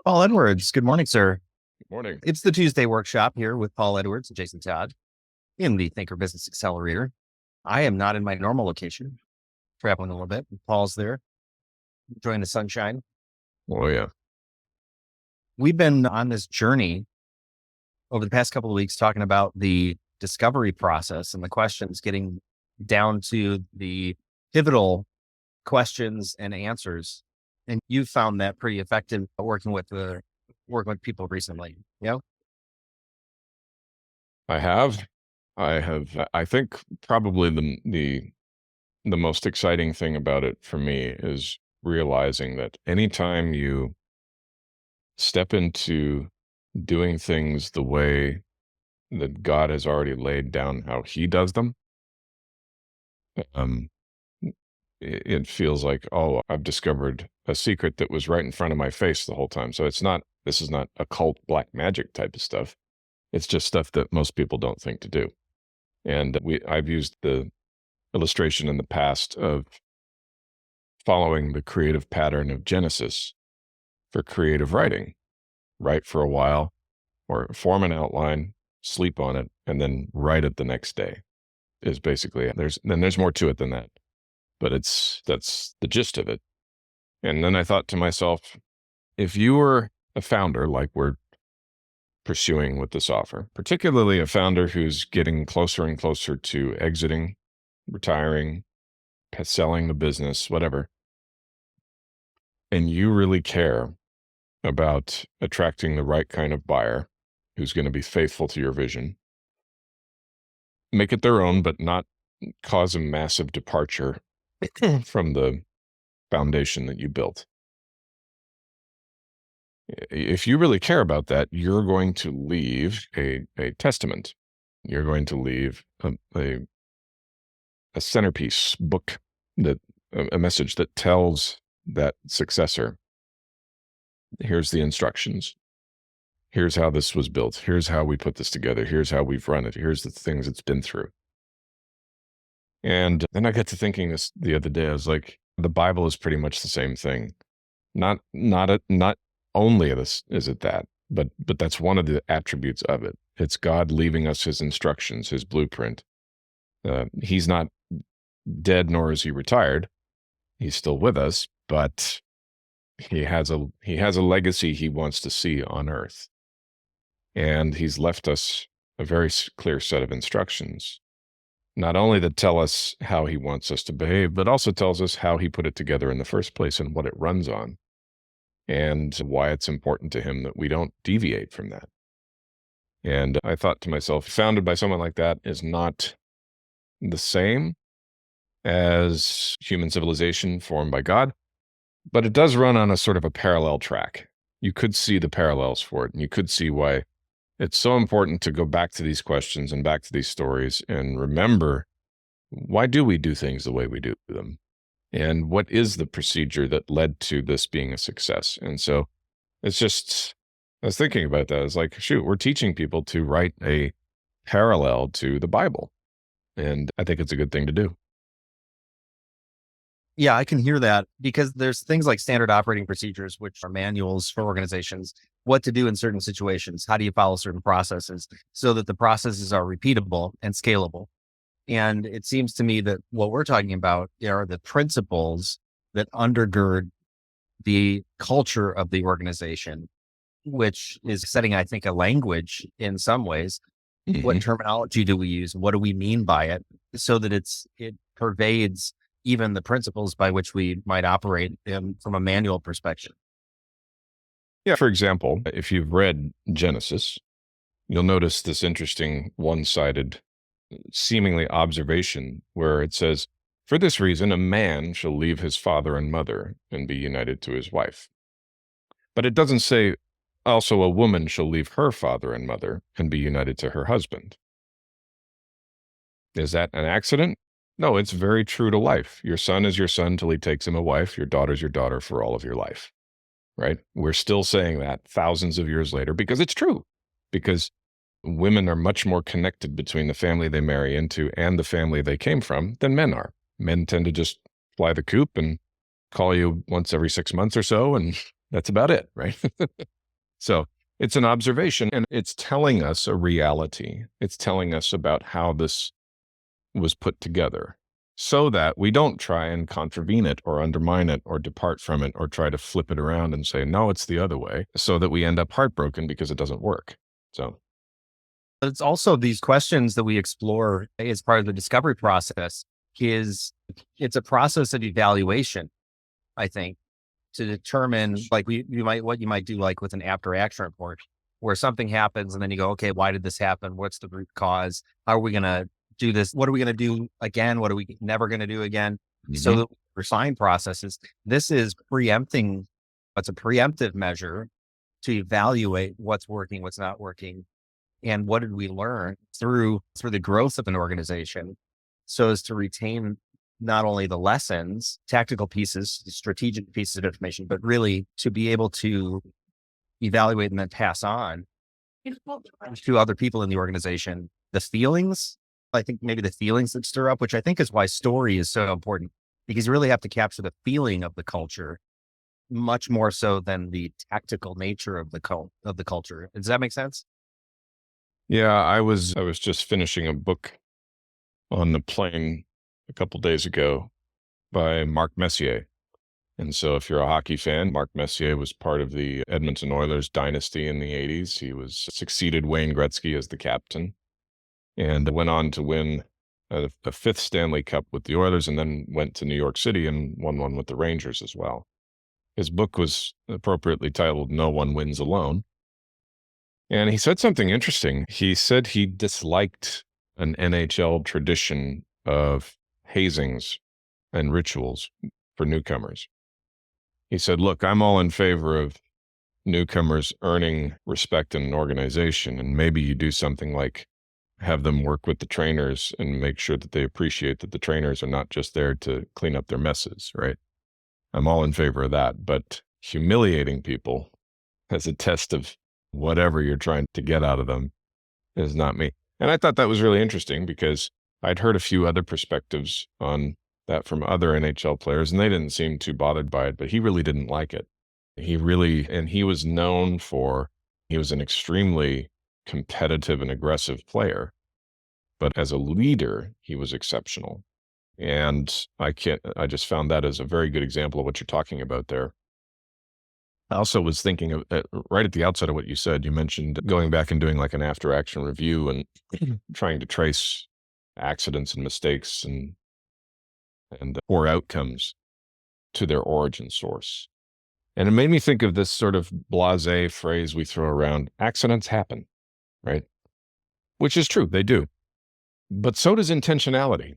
Paul Edwards. Good morning, sir. Good morning. It's the Tuesday workshop here with Paul Edwards and Jason Todd in the Thinker Business Accelerator. I am not in my normal location, traveling a little bit. Paul's there, enjoying the sunshine. Oh, yeah. We've been on this journey over the past couple of weeks talking about the discovery process and the questions, getting down to the pivotal questions and answers. And you found that pretty effective working with people recently. Yeah. I have. I think probably the most exciting thing about it for me is realizing that anytime you step into doing things the way that God has already laid down how he does them, um, it feels like, oh, I've discovered a secret that was right in front of my face the whole time. So this is not occult black magic type of stuff. It's just stuff that most people don't think to do. And I've used the illustration in the past of following the creative pattern of Genesis for creative writing. Write for a while, or form an outline, sleep on it, and then write it the next day. Is basically there's more to it than that, but that's the gist of it. And then I thought to myself, if you were a founder like we're pursuing with this offer, particularly a founder who's getting closer and closer to exiting, retiring, selling the business, whatever, and you really care about attracting the right kind of buyer who's going to be faithful to your vision, make it their own, but not cause a massive departure from the foundation that you built. If you really care about that, you're going to leave a testament. You're going to leave a centerpiece book, a message that tells that successor, here's the instructions. Here's how this was built. Here's how we put this together. Here's how we've run it. Here's the things it's been through. And then I got to thinking this the other day. I was like, the Bible is pretty much the same thing. Not only is it that, but that's one of the attributes of it. It's God leaving us his instructions, his blueprint. He's not dead, nor is he retired. He's still with us, but he has a legacy he wants to see on earth. And he's left us a very clear set of instructions, not only that tell us how he wants us to behave, but also tells us how he put it together in the first place and what it runs on, and why it's important to him that we don't deviate from that. And I thought to myself, founded by someone like that is not the same as human civilization formed by God, but it does run on a sort of a parallel track. You could see the parallels for it, and you could see why it's so important to go back to these questions and back to these stories and remember, why do we do things the way we do them? And what is the procedure that led to this being a success? And so it's just, I was thinking about that. It's like, shoot, we're teaching people to write a parallel to the Bible. And I think it's a good thing to do. Yeah, I can hear that because there's things like standard operating procedures, which are manuals for organizations, what to do in certain situations. How do you follow certain processes so that the processes are repeatable and scalable? And it seems to me that what we're talking about are the principles that undergird the culture of the organization, which is setting, I think, a language in some ways. Mm-hmm. What terminology do we use? What do we mean by it? So that it pervades even the principles by which we might operate from a manual perspective. Yeah. For example, if you've read Genesis, you'll notice this interesting one-sided, seemingly observation where it says, for this reason, a man shall leave his father and mother and be united to his wife. But it doesn't say also a woman shall leave her father and mother and be united to her husband. Is that an accident? No, it's very true to life. Your son is your son till he takes him a wife. Your daughter's your daughter for all of your life, right? We're still saying that thousands of years later because it's true. Because women are much more connected between the family they marry into and the family they came from than men are. Men tend to just fly the coop and call you once every 6 months or so and That's about it, right? So it's an observation, and it's telling us a reality. It's telling us about how this was put together so that we don't try and contravene it or undermine it or depart from it or try to flip it around and say, no, it's the other way, so that we end up heartbroken because it doesn't work. So But it's also these questions that we explore as part of the discovery process is it's a process of evaluation, I think, to determine like what you might do like with an after action report where something happens and then you go, okay, why did this happen? What's the root cause? How are we going to do this? What are we going to do again? What are we never going to do again? So that refine processes. This is preempting. It's a preemptive measure to evaluate what's working, what's not working, and what did we learn through the growth of an organization so as to retain not only the lessons, tactical pieces, strategic pieces of information, but really to be able to evaluate and then pass on to other people in the organization the feelings. I think maybe the feelings that stir up, which I think is why story is so important, because you really have to capture the feeling of the culture much more so than the tactical nature of the culture. Does that make sense? yeah, I was just finishing a book on the plane a couple days ago by Mark Messier. And so if you're a hockey fan, Mark Messier was part of the Edmonton Oilers dynasty in the 80s. He succeeded Wayne Gretzky as the captain and went on to win a fifth Stanley Cup with the Oilers, and then went to New York City and won one with the Rangers as well. His book was appropriately titled No One Wins Alone. And he said something interesting. He said he disliked an NHL tradition of hazings and rituals for newcomers. He said, look, I'm all in favor of newcomers earning respect in an organization. And maybe you do something like have them work with the trainers and make sure that they appreciate that the trainers are not just there to clean up their messes, right? I'm all in favor of that. But humiliating people as a test of whatever you're trying to get out of them is not me. And I thought that was really interesting because I'd heard a few other perspectives on that from other NHL players, and they didn't seem too bothered by it, but he really didn't like it. And he was known for, he was an extremely competitive and aggressive player, but as a leader, he was exceptional. And I just found that as a very good example of what you're talking about there. I also was thinking of right at the outset of what you said, you mentioned going back and doing like an after action review and trying to trace accidents and mistakes and poor outcomes to their origin source. And it made me think of this sort of blasé phrase we throw around, accidents happen, right? Which is true, they do. But so does intentionality.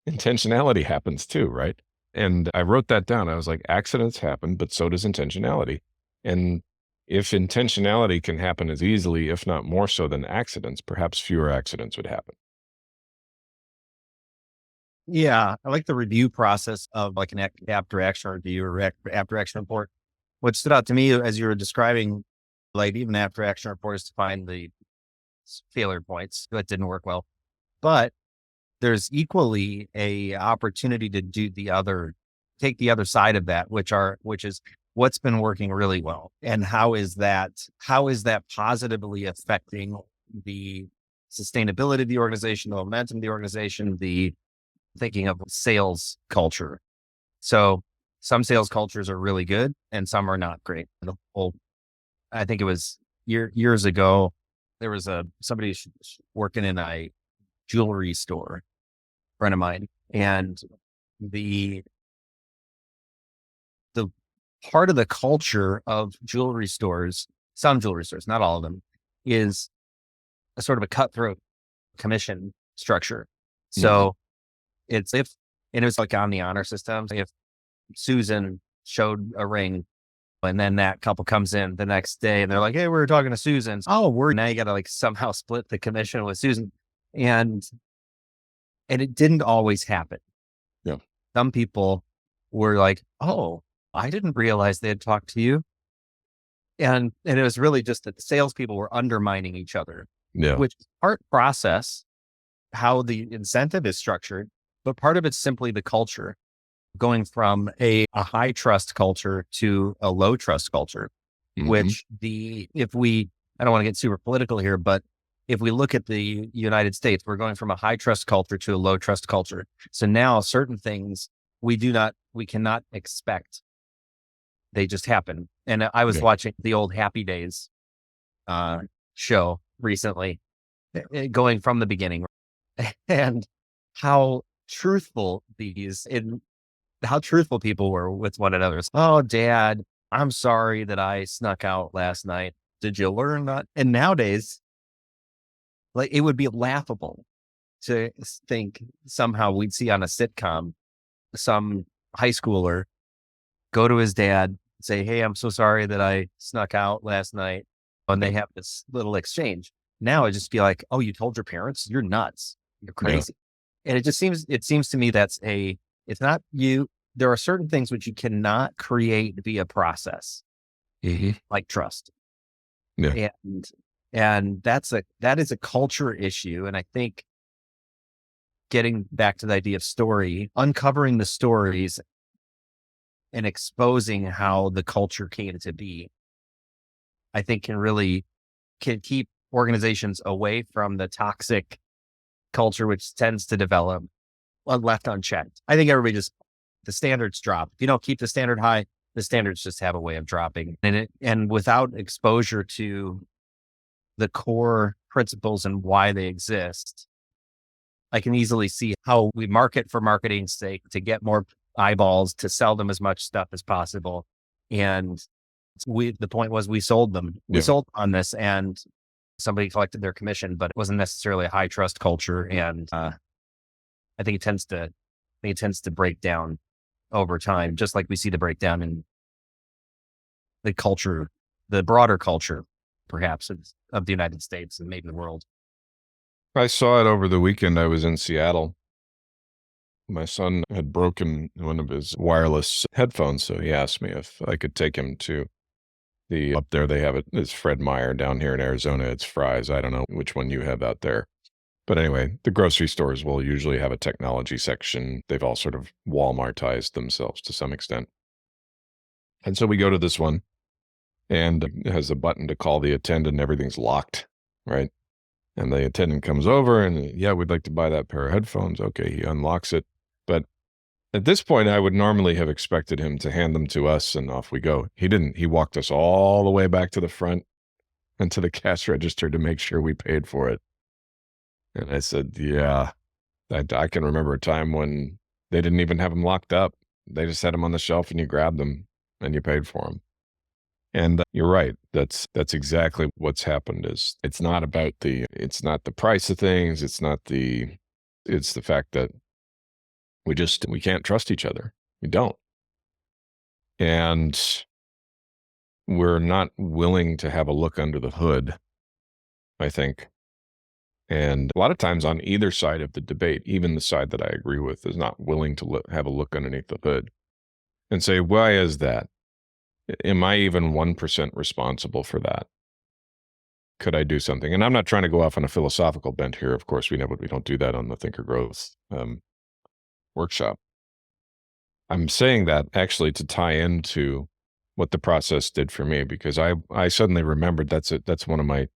Intentionality happens too, right? And I wrote that down. I was like, accidents happen, but so does intentionality. And if intentionality can happen as easily, if not more so than accidents, perhaps fewer accidents would happen. Yeah, I like the review process of like an after action review or after action report. What stood out to me as you were describing, like even after action reports to find the failure points that didn't work well, but there's equally a opportunity to take the other side of that, which is what's been working really well and how is that positively affecting the sustainability of the organization, the momentum of the organization, the thinking of sales culture. So some sales cultures are really good and some are not great. I think it was years ago, there was somebody working in a jewelry store, friend of mine, and the part of the culture of jewelry stores, some jewelry stores, not all of them, is a sort of a cutthroat commission structure. So it was like on the honor system. If Susan showed a ring and then that couple comes in the next day and they're like, hey, we were talking to Susan. Oh, now you got to like somehow split the commission with Susan. And it didn't always happen. Yeah. Some people were like, oh, I didn't realize they had talked to you. And it was really just that the salespeople were undermining each other, which is part process, how the incentive is structured, but part of it's simply the culture. going from a high trust culture to a low trust culture, which I don't want to get super political here, but if we look at the United States, we're going from a high trust culture to a low trust culture. So now certain things we cannot expect. They just happen. And I was watching the old Happy Days show recently, going from the beginning, and how truthful people were with one another. Oh, Dad, I'm sorry that I snuck out last night. Did you learn that? And nowadays, like, it would be laughable to think somehow we'd see on a sitcom some high schooler go to his dad, say, "Hey, I'm so sorry that I snuck out last night." And they have this little exchange. Now it'd just be like, "Oh, you told your parents? You're nuts. You're crazy." And it seems to me it's not you. There are certain things which you cannot create via process, like trust. Yeah. And that is a culture issue. And I think getting back to the idea of story, uncovering the stories and exposing how the culture came to be, I think can keep organizations away from the toxic culture, which tends to develop left unchecked. I think the standards drop. If you don't keep the standard high, the standards just have a way of dropping. And without exposure to the core principles and why they exist, I can easily see how we market for marketing's sake to get more eyeballs, to sell them as much stuff as possible. And the point was we sold them. We sold on this, and somebody collected their commission, but it wasn't necessarily a high trust culture. And I think it tends to break down over time, just like we see the breakdown in the culture, the broader culture, perhaps, of the United States and maybe the world. I saw it over the weekend. I was in Seattle. My son had broken one of his wireless headphones, so he asked me if I could take him to up there they have it's Fred Meyer. Down here in Arizona, it's Fry's. I don't know which one you have out there. But anyway, the grocery stores will usually have a technology section. They've all sort of Walmartized themselves to some extent. And so we go to this one, and it has a button to call the attendant. Everything's locked, right? And the attendant comes over and, "Yeah, we'd like to buy that pair of headphones." Okay, he unlocks it. But at this point, I would normally have expected him to hand them to us and off we go. He didn't. He walked us all the way back to the front and to the cash register to make sure we paid for it. And I said, "Yeah, I can remember a time when they didn't even have them locked up. They just had them on the shelf and you grabbed them and you paid for them." And you're right. That's exactly what's happened. It's not the price of things. It's the fact that we can't trust each other. We don't. And we're not willing to have a look under the hood, I think. And a lot of times on either side of the debate, even the side that I agree with is not willing to have a look underneath the hood and say, why is that? Am I even 1% responsible for that? Could I do something? And I'm not trying to go off on a philosophical bent here. Of course, we don't do that on the Thinker Growth workshop. I'm saying that actually to tie into what the process did for me, because I suddenly remembered that's one of my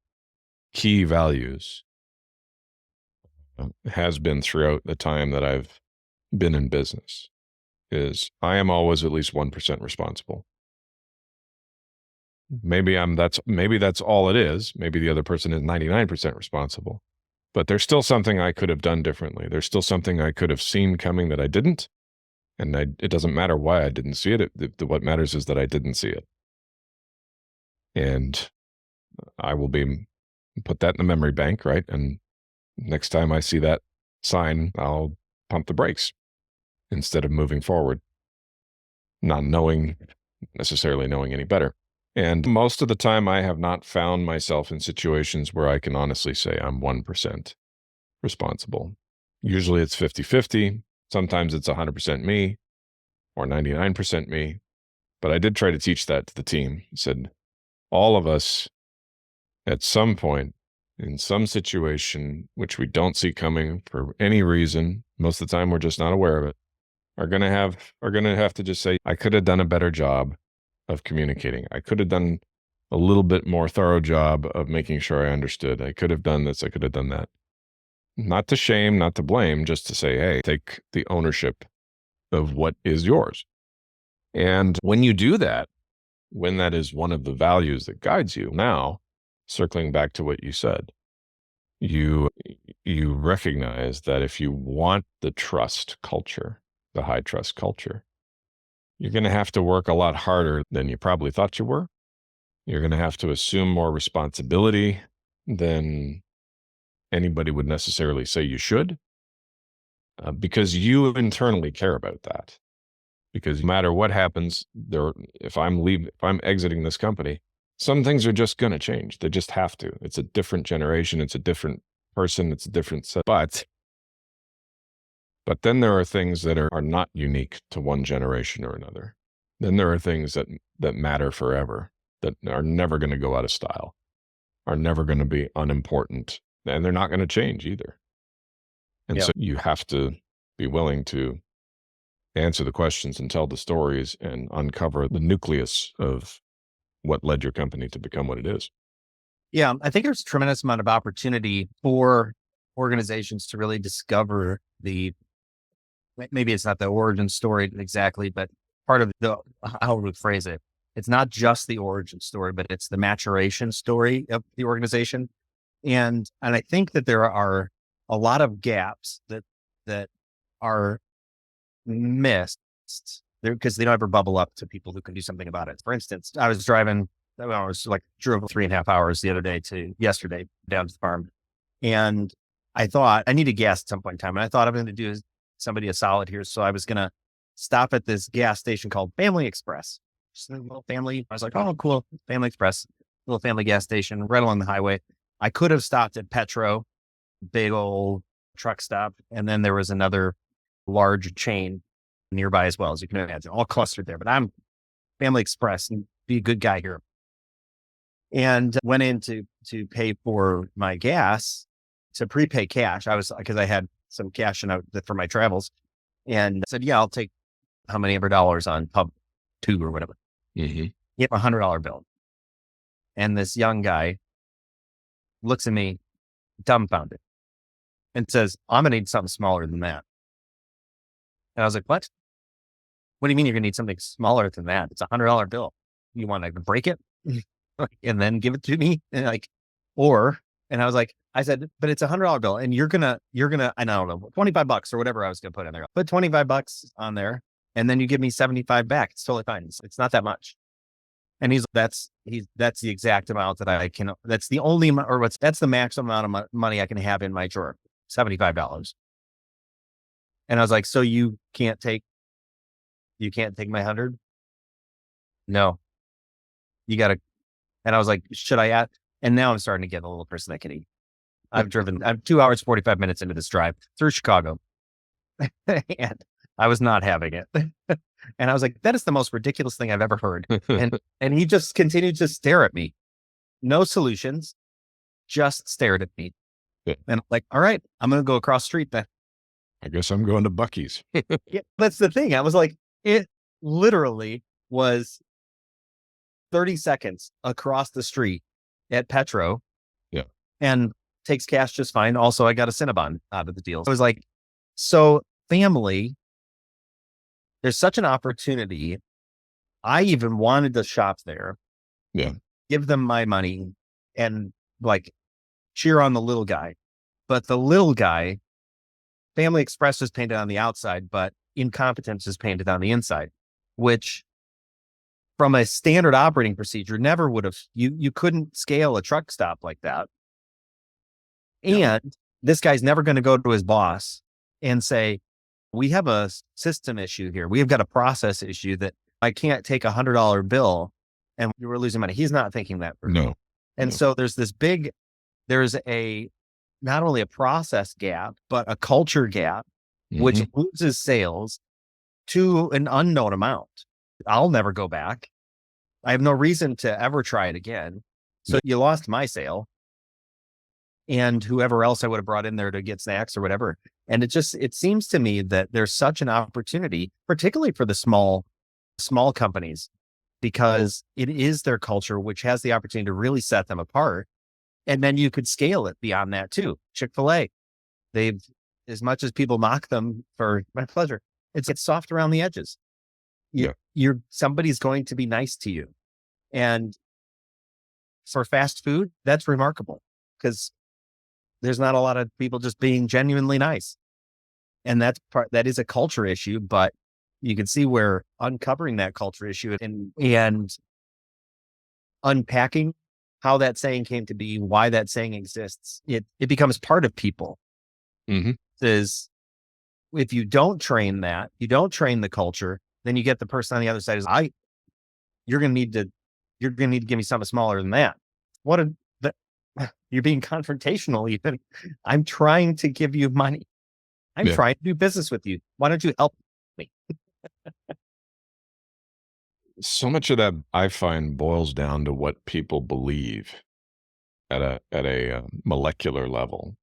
key values. Has been throughout the time that I've been in business, is I am always at least 1% responsible. Maybe that's all it is. Maybe the other person is 99% responsible, but there's still something I could have done differently. There's still something I could have seen coming that I didn't. And it doesn't matter why I didn't see it. What matters is that I didn't see it. And I will put that in the memory bank, right? And next time I see that sign, I'll pump the brakes instead of moving forward, not necessarily knowing any better. And most of the time, I have not found myself in situations where I can honestly say I'm 1% responsible. Usually it's 50-50. Sometimes it's 100% me or 99% me. But I did try to teach that to the team. I said, all of us at some point in some situation, which we don't see coming for any reason, most of the time we're just not aware of it, are going to have to just say, I could have done a better job of communicating. I could have done a little bit more thorough job of making sure I understood. I could have done this. I could have done that. Not to shame, not to blame, just to say, hey, take the ownership of what is yours. And when you do that, when that is one of the values that guides you, now, circling back to what you said, you recognize that if you want the trust culture, the high trust culture, you're going to have to work a lot harder than you probably thought you were. You're going to have to assume more responsibility than anybody would necessarily say you should, because you internally care about that. Because no matter what happens, if I'm exiting this company, some things are just going to change. They just have to. It's a different generation. It's a different person. It's a different set. But then there are things that are not unique to one generation or another. Then there are things that matter forever, that are never going to go out of style, are never going to be unimportant, and they're not going to change either. And so you have to be willing to answer the questions and tell the stories and uncover the nucleus of what led your company to become what it is. Yeah, I think there's a tremendous amount of opportunity for organizations to really discover maybe it's not the origin story exactly, but part of how we phrase it. It's not just the origin story, but it's the maturation story of the organization. And I think that there are a lot of gaps that are missed there because they don't ever bubble up to people who can do something about it. For instance, I was drove 3.5 hours yesterday down to the farm. And I thought I needed gas at some point in time. And I thought I'm going to do somebody a solid here. So I was going to stop at this gas station called Family Express. Just a little family. I was like, oh, cool. Family Express, little family gas station right along the highway. I could have stopped at Petro, big old truck stop. And then there was another large chain nearby as well, as you can imagine, all clustered there. But I'm Family Express and be a good guy here. And went in to pay for my gas, to prepay cash. Because I had some cash for my travels, and said, yeah, I'll take how many ever dollars on pub 2 or whatever. Mm-hmm. Get a $100 bill. And this young guy looks at me dumbfounded and says, I'm going to need something smaller than that. And I was like, what? What do you mean you're going to need something smaller than that? It's a $100 bill. You want to break it and then give it to me? And and I said, but it's a $100 bill and you're going to, I don't know, $25 or whatever I was going to put in there. Put $25 on there and then you give me 75 back. It's totally fine. It's not that much. And that's the exact amount that I can, that's the only amount, that's the maximum amount of money I can have in my drawer, $75. And I was like, so you can't take my 100? No, you got to. And I was like, should I add? And now I'm starting to get a little persnickety. I'm 2 hours, 45 minutes into this drive through Chicago. And I was not having it. And I was like, that is the most ridiculous thing I've ever heard. And he just continued to stare at me. No solutions, just stared at me. Yeah. And I'm like, all right, I'm going to go across the street then. I guess I'm going to Buc-ee's. Yeah, that's the thing. I was like, it literally was 30 seconds across the street at Petro. Yeah. And takes cash just fine. Also, I got a Cinnabon out of the deal. I was like, so family, there's such an opportunity. I even wanted to shop there. Yeah. Give them my money and like cheer on the little guy. But the little guy, Family Express is painted on the outside, but incompetence is painted on the inside, which from a standard operating procedure never would have, you couldn't scale a truck stop like that. And this guy's never going to go to his boss and say, we have a system issue here. We've got a process issue that I can't take a $100 bill and we're losing money. He's not thinking that. No. And so there's not only a process gap, but a culture gap, which loses sales to an unknown amount. I'll never go back. I have no reason to ever try it again. So you lost my sale. and whoever else I would have brought in there to get snacks or whatever. And it seems to me that there's such an opportunity, particularly for the small companies, because it is their culture, which has the opportunity to really set them apart. And then you could scale it beyond that too. Chick-fil-A, they've, as much as people mock them for my pleasure, it's soft around the edges. Yeah. Somebody's going to be nice to you. And for fast food, that's remarkable because there's not a lot of people just being genuinely nice. And that is a culture issue, but you can see where uncovering that culture issue and unpacking how that saying came to be, why that saying exists, it becomes part of people. Mm-hmm. Is if you don't train that, you don't train the culture, then you get the person on the other side you're going to need to give me something smaller than that. You're being confrontational, Ethan. I'm trying to give you money. I'm trying to do business with you. Why don't you help me? So much of that I find boils down to what people believe at a molecular level,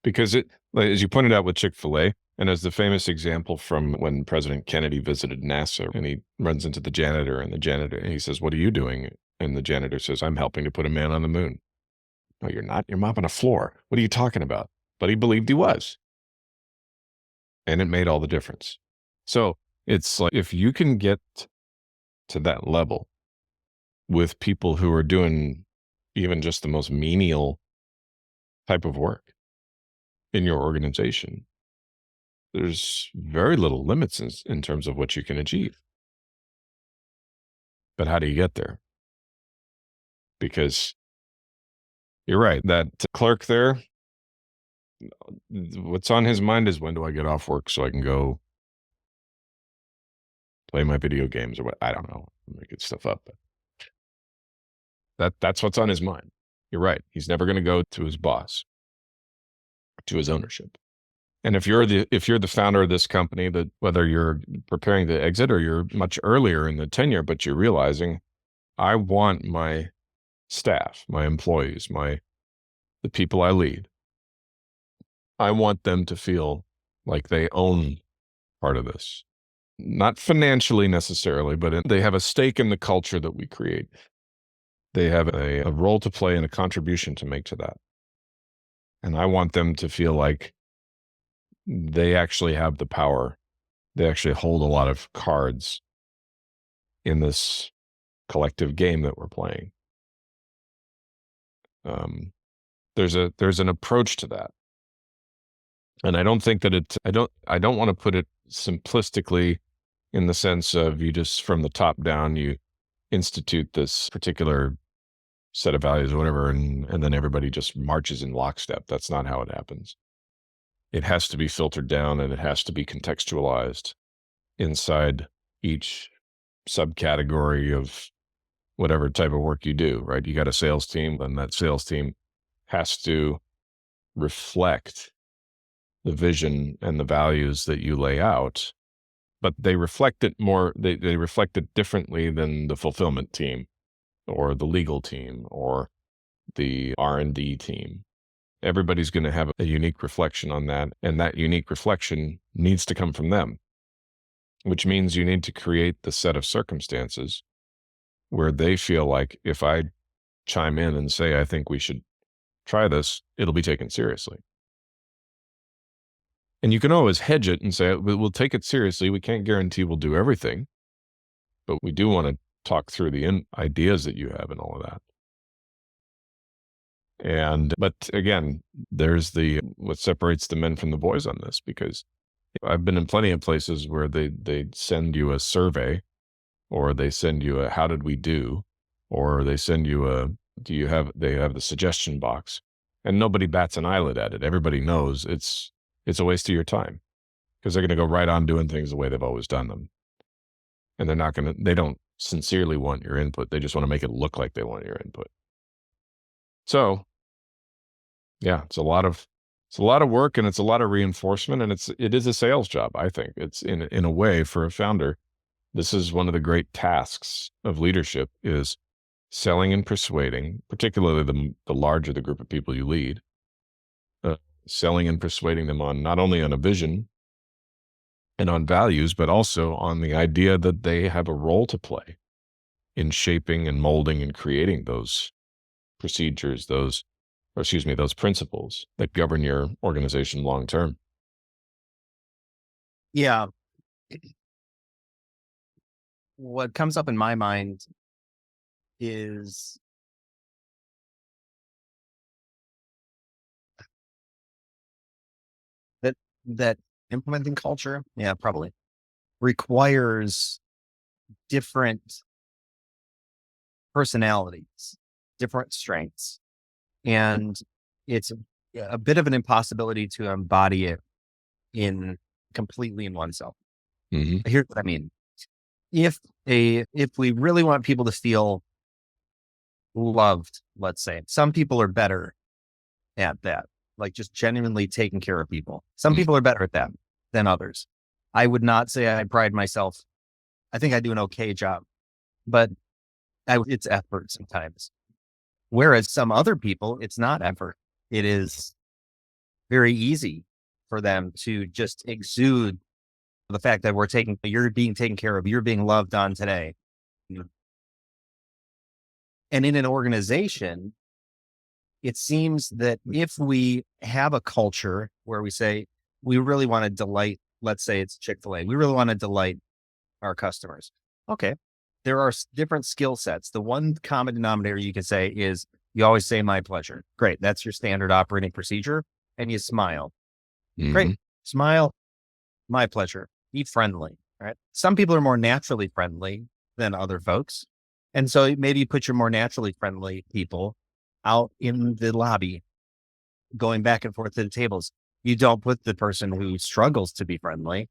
because as you pointed out with Chick-fil-A, and as the famous example from when President Kennedy visited NASA, and he runs into the janitor, and he says, "What are you doing?" And the janitor says, "I'm helping to put a man on the moon." "No, you're not. You're mopping a floor. What are you talking about?" But he believed he was. And it made all the difference. So it's like, if you can get to that level with people who are doing even just the most menial type of work in your organization, there's very little limits in terms of what you can achieve. But how do you get there? Because you're right, that clerk there, what's on his mind is, when do I get off work so I can go play my video games or what? I don't know. I'm making stuff up. But that's what's on his mind. You're right. He's never going to go to his boss, to his ownership. And if you're the founder of this company, that whether you're preparing to exit or you're much earlier in the tenure, but you're realizing, I want my staff, my employees, the people I lead, I want them to feel like they own part of this. Not financially necessarily, but they have a stake in the culture that we create. They have a role to play and a contribution to make to that. And I want them to feel like they actually have the power. They actually hold a lot of cards in this collective game that we're playing. There's an approach to that. And I don't think that I don't want to put it simplistically in the sense of, you just from the top down, you institute this particular set of values or whatever, and then everybody just marches in lockstep. That's not how it happens. It has to be filtered down, and it has to be contextualized inside each subcategory of whatever type of work you do, right? You got a sales team, and that sales team has to reflect the vision and the values that you lay out, but they reflect it more, they reflect it differently than the fulfillment team or the legal team or the R&D team. Everybody's going to have a unique reflection on that, and that unique reflection needs to come from them, which means you need to create the set of circumstances where they feel like, if I chime in and say, I think we should try this, it'll be taken seriously. And you can always hedge it and say, we'll take it seriously. We can't guarantee we'll do everything, but we do want to talk through the ideas that you have and all of that. But again, there's what separates the men from the boys on this, because I've been in plenty of places where they send you a survey, or they send you a, how did we do? Or they send you they have the suggestion box, and nobody bats an eyelid at it. Everybody knows it's a waste of your time, because they're going to go right on doing things the way they've always done them. And they don't sincerely want your input. They just want to make it look like they want your input. So yeah, it's a lot of work, and it's a lot of reinforcement, and it is a sales job. I think it's in a way, for a founder, this is one of the great tasks of leadership, is selling and persuading, particularly the larger the group of people you lead, selling and persuading them on not only on a vision and on values, but also on the idea that they have a role to play in shaping and molding and creating those procedures, those principles that govern your organization long term. Yeah. What comes up in my mind is that that implementing culture, yeah, probably requires different personalities, different strengths. And it's a bit of an impossibility to embody it in completely in oneself. Hmm. Here's what I mean. If we really want people to feel loved, let's say, some people are better at that, like just genuinely taking care of people. Some people are better at that than others. I would not say I pride myself. I think I do an okay job, but it's effort sometimes. Whereas some other people, it's not effort. It is very easy for them to just exude the fact that you're being taken care of, you're being loved on today. And in an organization, it seems that if we have a culture where we say we really want to delight, let's say it's Chick-fil-A, we really want to delight our customers. Okay. There are different skill sets. The one common denominator you could say is you always say my pleasure. Great. That's your standard operating procedure. And you smile. Hmm. Great. Smile. My pleasure. Be friendly. Right. Some people are more naturally friendly than other folks. And so maybe you put your more naturally friendly people out in the lobby, going back and forth to the tables. You don't put the person who struggles to be friendly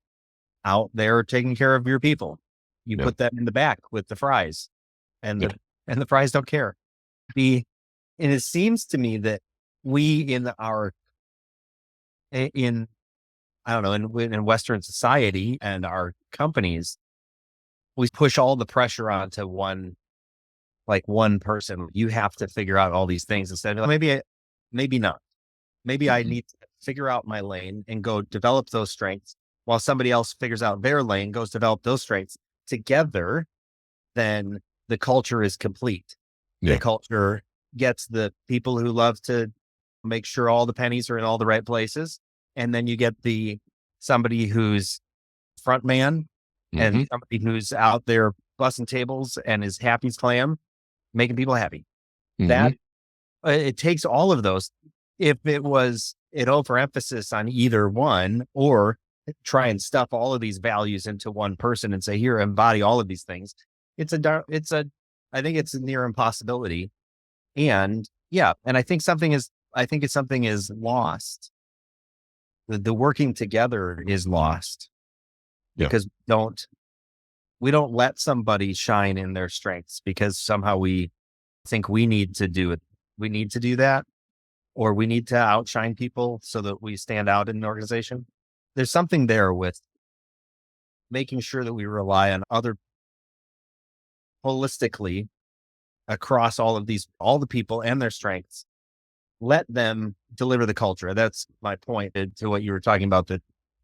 out there taking care of your people. You Yeah. put them in the back with the fries, and Yeah. the fries don't care. And it seems to me that we in I don't know, in Western society and our companies, we push all the pressure onto one person. You have to figure out all these things instead of maybe not. Maybe I need to figure out my lane and go develop those strengths while somebody else figures out their lane, goes develop those strengths together. Then the culture is complete. The Yeah. culture gets the people who love to make sure all the pennies are in all the right places. And then you get somebody who's front man and Hmm. somebody who's out there bussing tables and is happy as clam, making people happy. Hmm. That it takes all of those. If it was an overemphasis on either one, or try and stuff all of these values into one person and say, here, embody all of these things, I think it's a near impossibility. And yeah, and I think something is lost. The working together is lost Yeah. because we don't let somebody shine in their strengths because somehow we think we need to do it. We need to do that, or we need to outshine people so that we stand out in an organization. There's something there with making sure that we rely on other holistically across all the people and their strengths. Let them deliver the culture. That's my point to what you were talking about,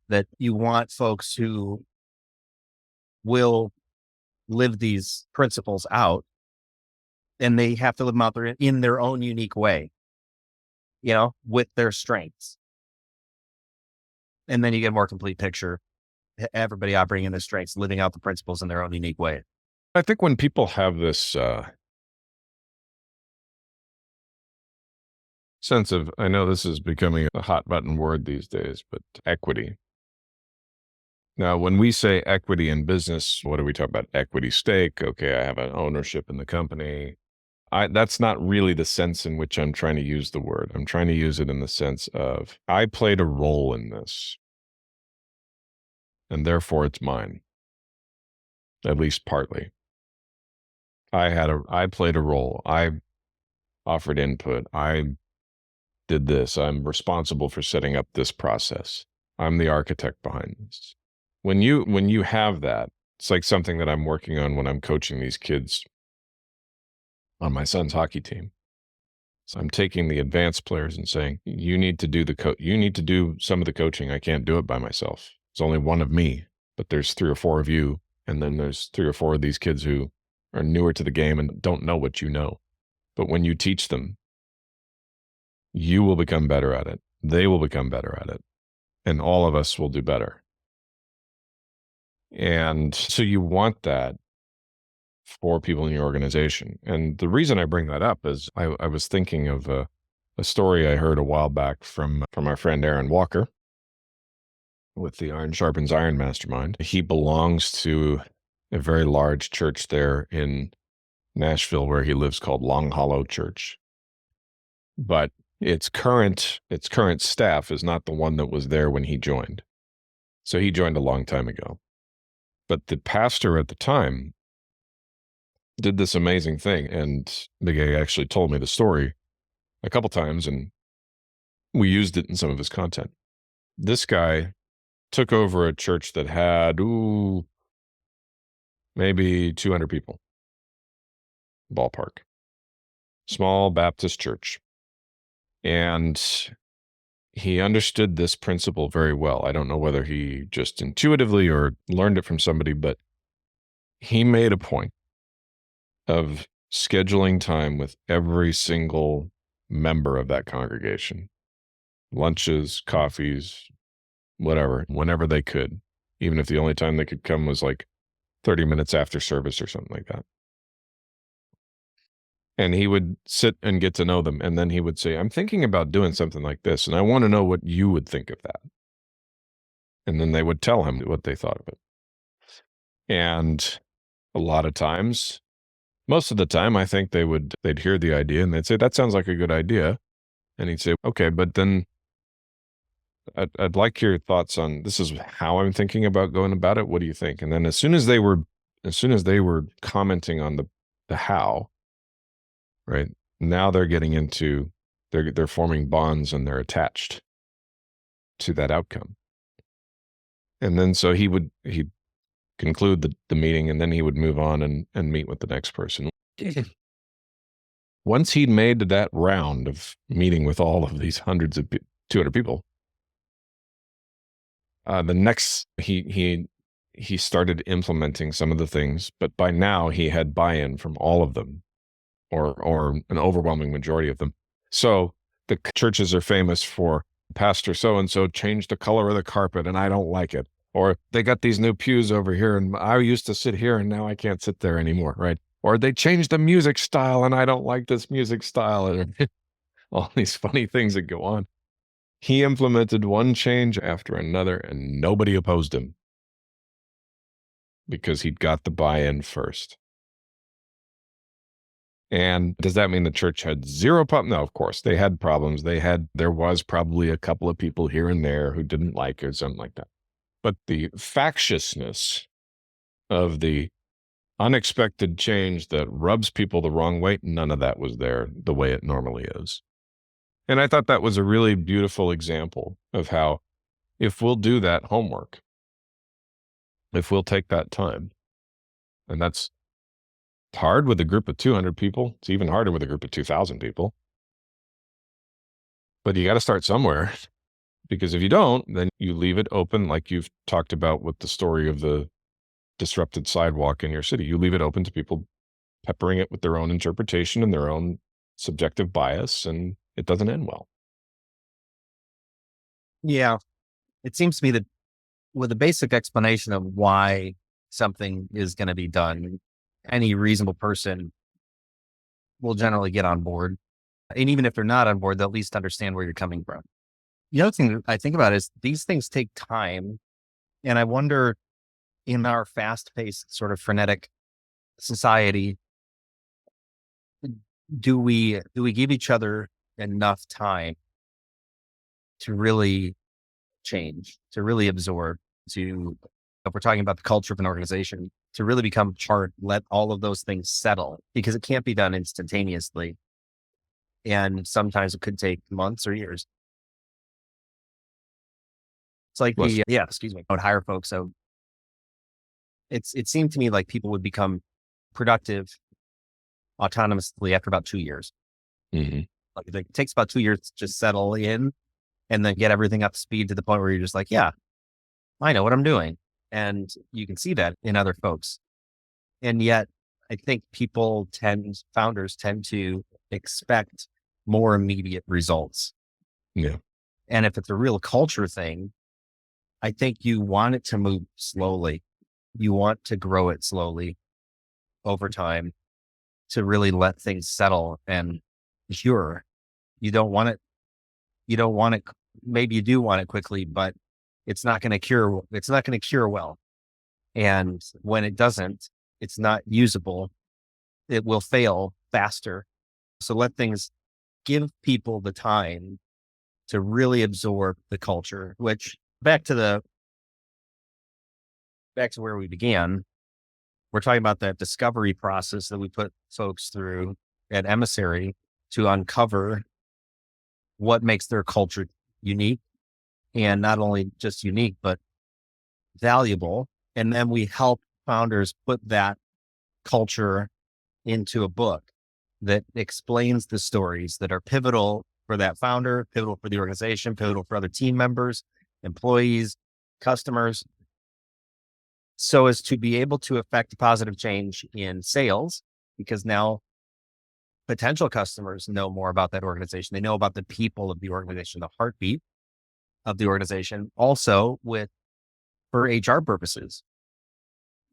that you want folks who will live these principles out, and they have to live them out there in their own unique way, with their strengths. And then you get a more complete picture. Everybody operating in their strengths, living out the principles in their own unique way. I think when people have this sense of, I know this is becoming a hot button word these days, but equity. Now, when we say equity in business, what do we talk about? Equity stake. Okay, I have an ownership in the company. That's not really the sense in which I'm trying to use the word. I'm trying to use it in the sense of I played a role in this, and therefore it's mine, at least partly. I played a role. I offered input. I did this. I'm responsible for setting up this process. I'm the architect behind this. When you have that, it's like something that I'm working on when I'm coaching these kids on my son's hockey team. So I'm taking the advanced players and saying, you need to do you need to do some of the coaching. I can't do it by myself. There's only one of me, but there's 3 or 4 of you. And then there's 3 or 4 of these kids who are newer to the game and don't know what you know. But when you teach them, you will become better at it. They will become better at it. And all of us will do better. And so you want that for people in your organization. And the reason I bring that up is I was thinking of a story I heard a while back from our friend Aaron Walker with the Iron Sharpens Iron Mastermind. He belongs to a very large church there in Nashville where he lives called Long Hollow Church. But its current staff is not the one that was there when he joined. So he joined a long time ago. But the pastor at the time did this amazing thing. And the guy actually told me the story a couple times, and we used it in some of his content. This guy took over a church that had, maybe 200 people, ballpark. Small Baptist church. And he understood this principle very well. I don't know whether he just intuitively or learned it from somebody, but he made a point of scheduling time with every single member of that congregation. Lunches, coffees, whatever, whenever they could, even if the only time they could come was like 30 minutes after service or something like that. And he would sit and get to know them. And then he would say, I'm thinking about doing something like this, and I want to know what you would think of that. And then they would tell him what they thought of it. And a lot of times, most of the time, I think they'd hear the idea and they'd say, that sounds like a good idea. And he'd say, okay, but then I'd like your thoughts on, this is how I'm thinking about going about it. What do you think? And then as soon as they were commenting on the how, right, now they're getting into, they're forming bonds and they're attached to that outcome. And then so he'd conclude the meeting, and then he would move on and meet with the next person. Once he'd made that round of meeting with all of these hundreds of 200 people, the next he started implementing some of the things, but by now he had buy-in from all of them, or an overwhelming majority of them. So the churches are famous for Pastor so-and-so changed the color of the carpet and I don't like it. Or they got these new pews over here and I used to sit here and now I can't sit there anymore, right? Or they changed the music style and I don't like this music style. And all these funny things that go on. He implemented one change after another and nobody opposed him because he'd got the buy-in first. And does that mean the church had zero problem? No, of course. They had problems. There was probably a couple of people here and there who didn't like it or something like that. But the factiousness of the unexpected change that rubs people the wrong way, none of that was there the way it normally is. And I thought that was a really beautiful example of how, if we'll do that homework, if we'll take that time, and that's hard with a group of 200 people. It's even harder with a group of 2,000 people. But you got to start somewhere, because if you don't, then you leave it open, like you've talked about with the story of the disrupted sidewalk in your city. You leave it open to people peppering it with their own interpretation and their own subjective bias, and it doesn't end well. Yeah. It seems to me that with a basic explanation of why something is going to be done, any reasonable person will generally get on board. And even if they're not on board, they'll at least understand where you're coming from. The other thing that I think about is these things take time. And I wonder, in our fast-paced, sort of frenetic society, do we give each other enough time to really change, to really absorb, if we're talking about the culture of an organization, to really become part, let all of those things settle, because it can't be done instantaneously. And sometimes it could take months or years. It's like I would hire folks. So it seemed to me like people would become productive autonomously after about 2 years. Mm-hmm. Like it takes about 2 years to just settle in and then get everything up to speed to the point where you're just like, yeah, I know what I'm doing. And you can see that in other folks. And yet I think founders tend to expect more immediate results. Yeah. And if it's a real culture thing, I think you want it to move slowly. You want to grow it slowly over time to really let things settle and cure. You don't want it, you don't want it, maybe you do want it quickly, but it's not going to cure well. And when it doesn't, it's not usable. It will fail faster. So give people the time to really absorb the culture, which back to where we began, we're talking about that discovery process that we put folks through at Emissary to uncover what makes their culture unique, and not only just unique, but valuable. And then we help founders put that culture into a book that explains the stories that are pivotal for that founder, pivotal for the organization, pivotal for other team members, employees, customers, so as to be able to affect positive change in sales, because now potential customers know more about that organization. They know about the people of the organization, the heartbeat of the organization. Also for HR purposes,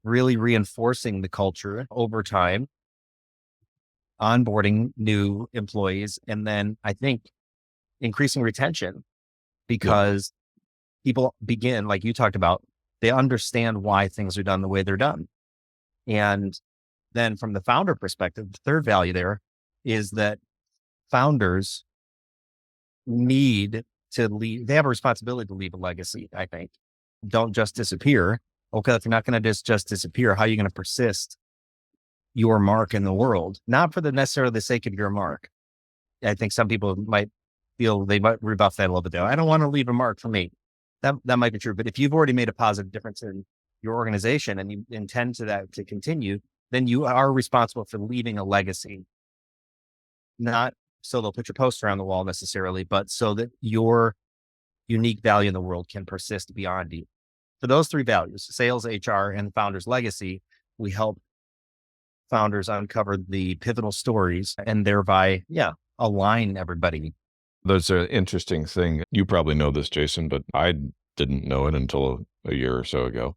really reinforcing the culture over time, onboarding new employees, and then I think increasing retention, because people begin, like you talked about, they understand why things are done the way they're done. And then from the founder perspective, the third value there is that founders need to leave. They have a responsibility to leave a legacy, I think. Don't just disappear. Okay, if you're not going to just disappear, how are you going to persist your mark in the world? Not for the necessarily the sake of your mark. I think some people might feel they might rebuff that a little bit there. I don't want to leave a mark for me. That might be true. But if you've already made a positive difference in your organization and you intend to continue, then you are responsible for leaving a legacy. Not so they'll put your poster on the wall necessarily, but so that your unique value in the world can persist beyond you. For those three values, sales, HR, and founder's legacy, we help founders uncover the pivotal stories and thereby, align everybody. There's an interesting thing. You probably know this, Jason, but I didn't know it until a year or so ago.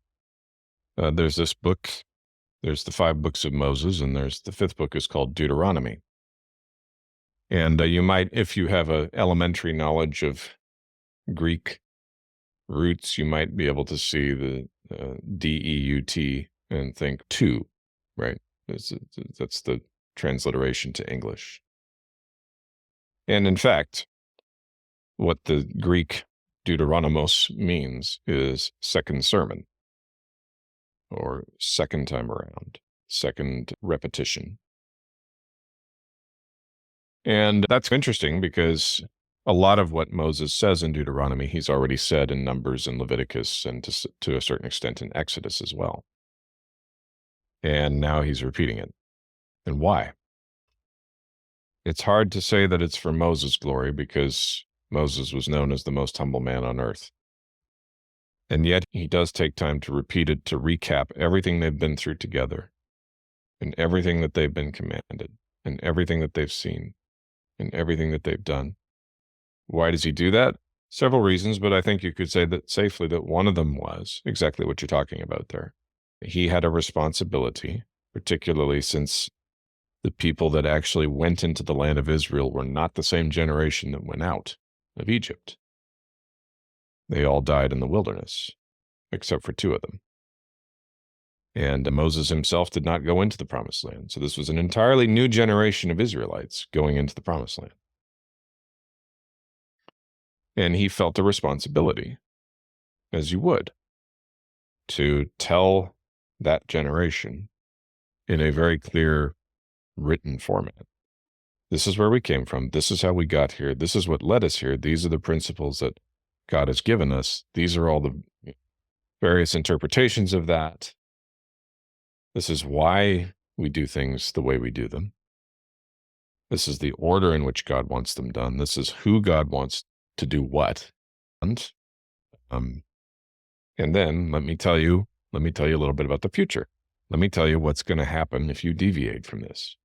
There's this book. There's the 5 books of Moses, and there's the 5th book is called Deuteronomy. And you might, if you have a elementary knowledge of Greek roots, you might be able to see the DEUT and think two, right? That's the transliteration to English. And in fact, what the Greek Deuteronomos means is second sermon, or second time around, second repetition. And that's interesting because a lot of what Moses says in Deuteronomy, he's already said in Numbers and Leviticus, and to a certain extent in Exodus as well. And now he's repeating it. And why? It's hard to say that it's for Moses' glory, because Moses was known as the most humble man on earth. And yet he does take time to repeat it, to recap everything they've been through together, and everything that they've been commanded, and everything that they've seen, and everything that they've done. Why does he do that? Several reasons, but I think you could say that safely that one of them was exactly what you're talking about there. He had a responsibility, particularly since the people that actually went into the land of Israel were not the same generation that went out of Egypt. They all died in the wilderness, except for 2 of them. And Moses himself did not go into the promised land. So this was an entirely new generation of Israelites going into the promised land. And he felt a responsibility, as you would, to tell that generation in a very clear written format. This is where we came from. This is how we got here. This is what led us here. These are the principles that God has given us. These are all the various interpretations of that. This is why we do things the way we do them. This is the order in which God wants them done. This is who God wants to do what. And, um, and then let me tell you a little bit about the future. Let me tell you what's going to happen if you deviate from this.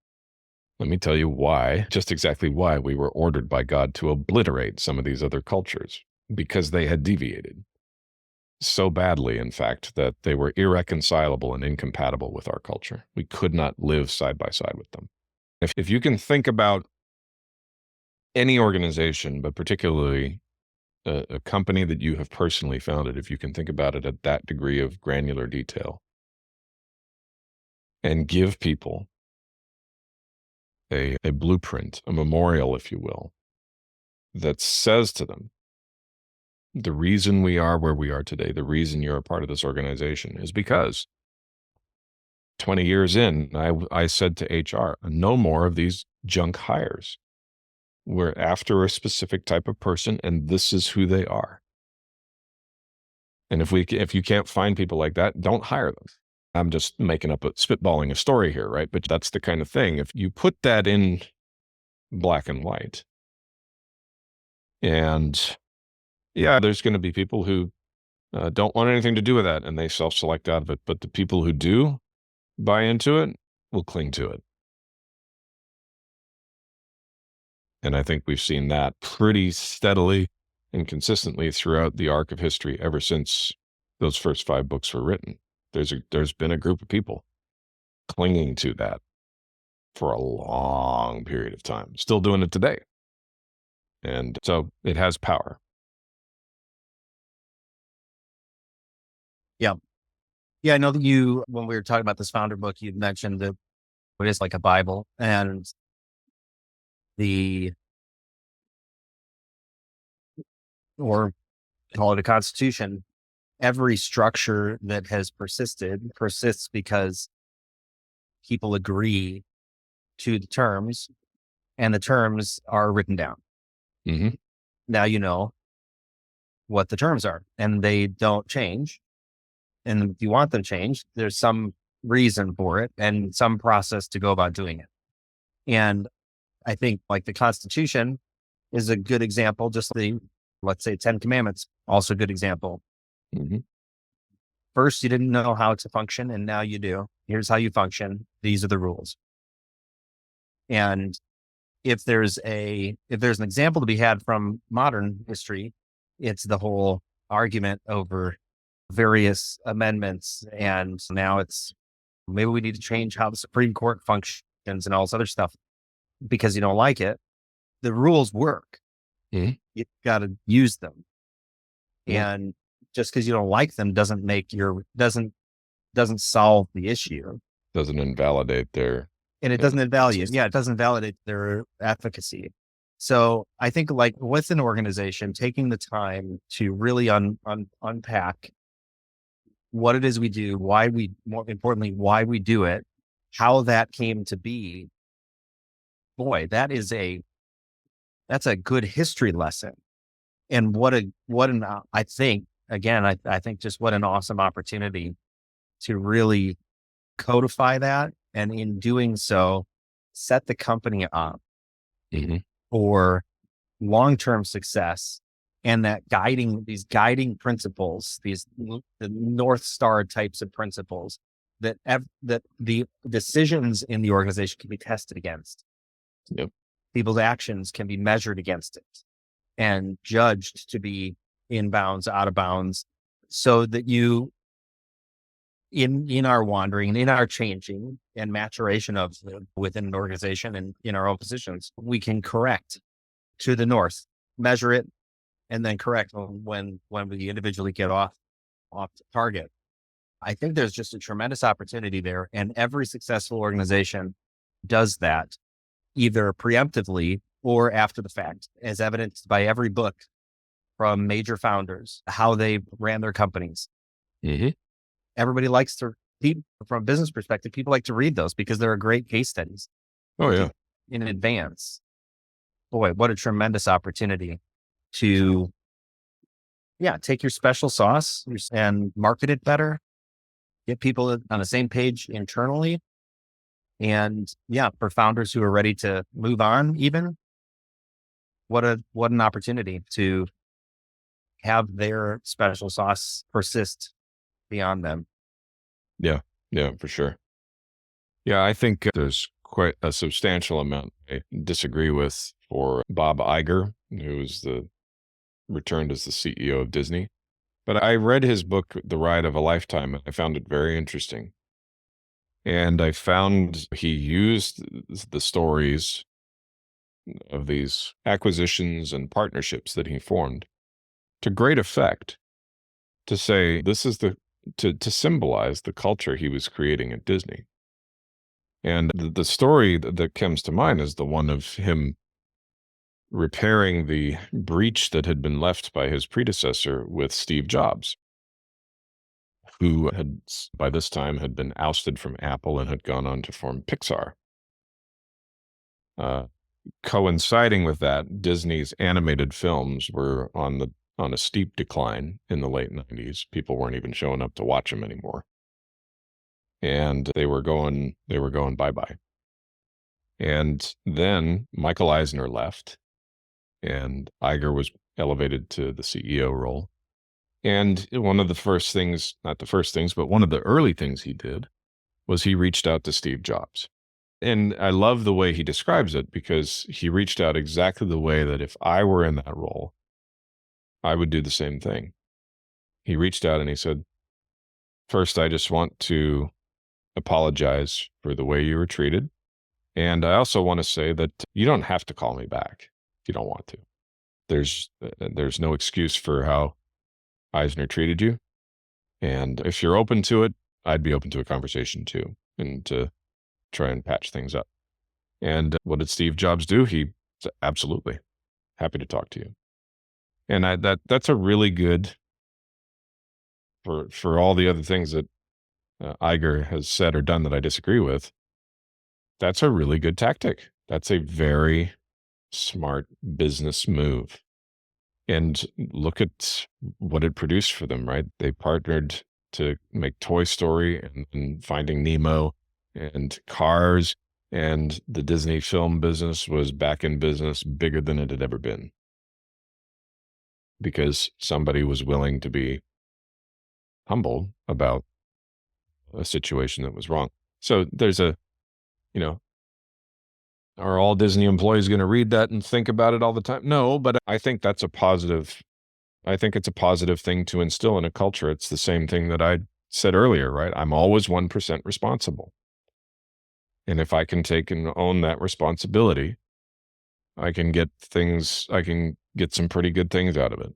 Let me tell you why, just exactly why we were ordered by God to obliterate some of these other cultures, because they had deviated so badly, in fact, that they were irreconcilable and incompatible with our culture. We could not live side by side with them. If you can think about any organization, but particularly a company that you have personally founded, if you can think about it at that degree of granular detail, and give people a blueprint, a memorial, if you will, that says to them, the reason we are where we are today, the reason you're a part of this organization is because 20 years in, I said to HR, no more of these junk hires. We're after a specific type of person, and this is who they are. And if you can't find people like that, don't hire them. I'm just spitballing a story here, right? But that's the kind of thing. If you put that in black and white, and yeah, there's going to be people who don't want anything to do with that, and they self-select out of it. But the people who do buy into it will cling to it. And I think we've seen that pretty steadily and consistently throughout the arc of history ever since those first 5 books were written. There's been a group of people clinging to that for a long period of time, still doing it today. And so it has power. Yeah. Yeah. I know that when we were talking about this founder book, you mentioned that it is like a Bible, and or call it a constitution. Every structure that has persisted persists because people agree to the terms, and the terms are written down. Mm-hmm. Now you know what the terms are, and they don't change. And if you want them changed, there's some reason for it and some process to go about doing it. And I think like the Constitution is a good example, just let's say 10 Commandments, also a good example. Mm-hmm. First, you didn't know how to function, and now you do. Here's how you function. These are the rules. And if there's an example to be had from modern history, it's the whole argument over various amendments. And now it's maybe we need to change how the Supreme Court functions and all this other stuff because you don't like it. The rules work. Mm-hmm. You got to use them. Yeah. And just because you don't like them doesn't solve the issue. Doesn't invalidate their. And it doesn't it doesn't validate their efficacy. So I think like with an organization, taking the time to really unpack what it is we do, more importantly, why we do it, how that came to be. Boy, that's a good history lesson. And I think just what an awesome opportunity to really codify that. And in doing so, set the company up Mm-hmm. for long-term success. And these guiding principles, the North Star types of principles that the decisions in the organization can be tested against. Yep. People's actions can be measured against it and judged to be in bounds, out of bounds, so that you, in our wandering, in our changing and maturation of within an organization and in our own positions, we can correct to the north, measure it, and then correct when we individually get off target. I think there's just a tremendous opportunity there, and every successful organization does that either preemptively or after the fact, as evidenced by every book from major founders, how they ran their companies. Mm-hmm. Everybody likes to, from a business perspective, people like to read those because they're great case studies. Oh, yeah. In advance. Boy, what a tremendous opportunity to, take your special sauce and market it better, get people on the same page internally, And yeah, for founders who are ready to move on, even what an opportunity to have their special sauce persist beyond them. Yeah. Yeah, for sure. Yeah, I think there's quite a substantial amount I disagree with for Bob Iger, who is returned as the CEO of Disney. But I read his book, The Ride of a Lifetime, and I found it very interesting. And I found he used the stories of these acquisitions and partnerships that he formed to great effect to say this is to symbolize the culture he was creating at Disney. And the story that comes to mind is the one of him repairing the breach that had been left by his predecessor with Steve Jobs, who had by this time had been ousted from Apple and had gone on to form Pixar. Uh, Coinciding with that, Disney's animated films were on a steep decline in the late 90s. People weren't even showing up to watch them anymore. And they were going bye-bye. And then Michael Eisner left and Iger was elevated to the CEO role. And one of the first things, not the first things, but one of the early things he did was he reached out to Steve Jobs. And I love the way he describes it because he reached out exactly the way that if I were in that role, I would do the same thing. He reached out and he said, first, I just want to apologize for the way you were treated. And I also want to say that you don't have to call me back if you don't want to. There's no excuse for how Eisner treated you. And if you're open to it, I'd be open to a conversation too, and to try and patch things up. And what did Steve Jobs do? He said, absolutely happy to talk to you. And that's a really good for all the other things that Iger has said or done that I disagree with. That's a really good tactic. That's a very smart business move. And look at what it produced for them, right? They partnered to make Toy Story and Finding Nemo and Cars, and the Disney film business was back in business bigger than it had ever been because somebody was willing to be humble about a situation that was wrong. So there's you know, are all Disney employees going to read that and think about it all the time? No, but I think that's a positive. I think it's a positive thing to instill in a culture. It's the same thing that I said earlier, right? I'm always 1% responsible. And if I can take and own that responsibility, I can get some pretty good things out of it.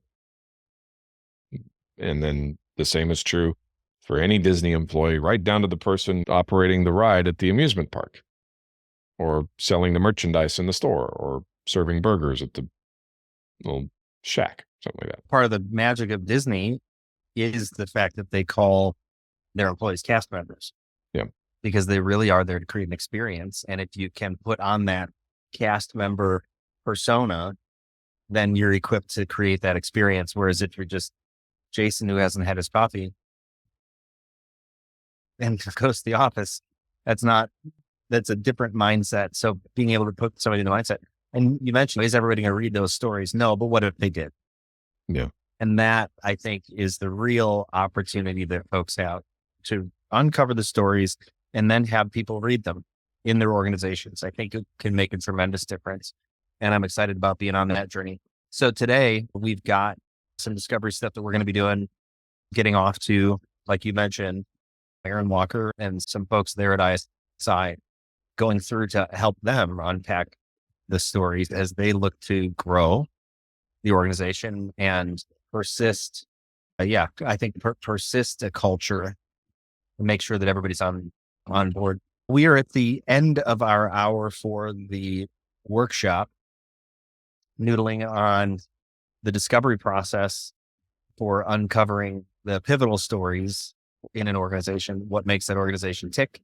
And then the same is true for any Disney employee, right down to the person operating the ride at the amusement park, or selling the merchandise in the store, or serving burgers at the little shack, something like that. Part of the magic of Disney is the fact that they call their employees cast members. Yeah. Because they really are there to create an experience. And if you can put on that cast member persona, then you're equipped to create that experience. Whereas if you're just Jason who hasn't had his coffee and goes to the office, that's a different mindset. So being able to put somebody in the mindset, and you mentioned, is everybody going to read those stories? No, but what if they did? Yeah. And that, I think, is the real opportunity that folks have to uncover the stories and then have people read them in their organizations. I think it can make a tremendous difference. And I'm excited about being on that journey. So today we've got some discovery stuff that we're going to be doing, getting off to, like you mentioned, Aaron Walker and some folks there at ISI, going through to help them unpack the stories as they look to grow the organization and persist. I think persist a culture and make sure that everybody's on board. We are at the end of our hour for the workshop, noodling on the discovery process for uncovering the pivotal stories in an organization, what makes that organization tick,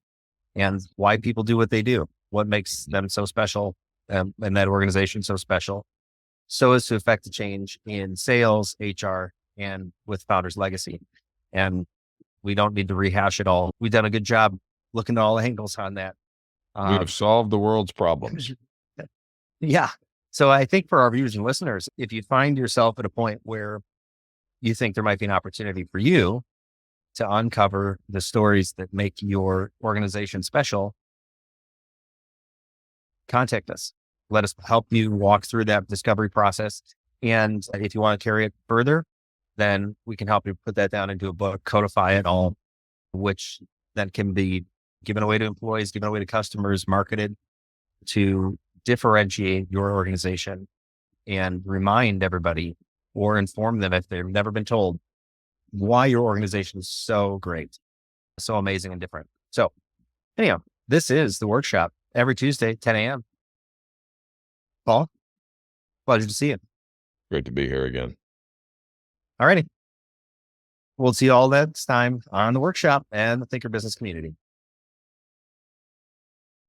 and why people do what they do, what makes them so special, and that organization so special, so as to affect the change in sales, HR, and with Founders Legacy. And we don't need to rehash it all. We've done a good job looking at all angles on that. We have solved the world's problems. Yeah. So I think for our viewers and listeners, if you find yourself at a point where you think there might be an opportunity for you to uncover the stories that make your organization special, contact us. Let us help you walk through that discovery process. And if you want to carry it further, then we can help you put that down into a book, codify it all, which then can be given away to employees, given away to customers, marketed to differentiate your organization and remind everybody or inform them if they've never been told why your organization is so great, so amazing and different. So anyhow, this is the workshop every Tuesday, 10 a.m. Paul, pleasure to see you. Great to be here again. All righty. We'll see you all next time on the workshop and the Thinker Business community.